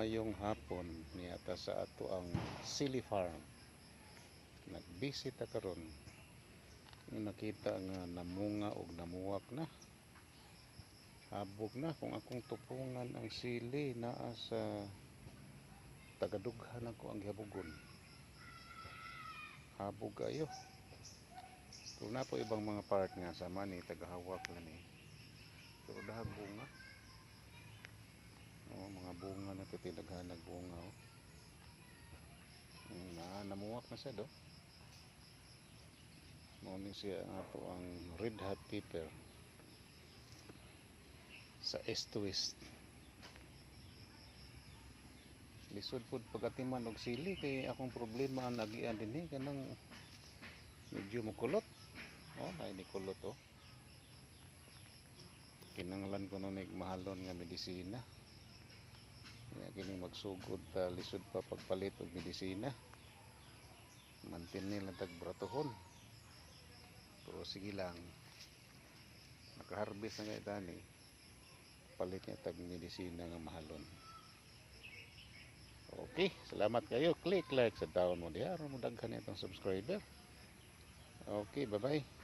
Mayong hapon niyata sa ato ang Silly Farm. Nagbisita karon. Nakita nga namunga og namuwak na. Habog na kung akong tupungan ang sili naa sa tagadughan ako ang gihabugon. Habog kayo. Kung na po ibang mga part nga sama ni tagahawak na ni. Pero dahag bunga. Mga bunga na ito tinaghanag bunga. Namuwak na siya do. Muna siya ato ang red hot pepper sa east to west. Lisod po pagkatiman og sili kay akong problema ang nagian din kanang medyo mukulot. Ay ni kulot kinanglan ko nung mahalon nga medisina. Kini magsugod ta lisod pa pagpalit og medisina. Mantin nila tagbratohon. Pero sige lang. Nakaharvest na kayo tani. Palit niya tag medisina nga mahalon. Okay, salamat kayo. Click like sa down mo diha aron mo daghan itong subscriber. Okay, bye-bye.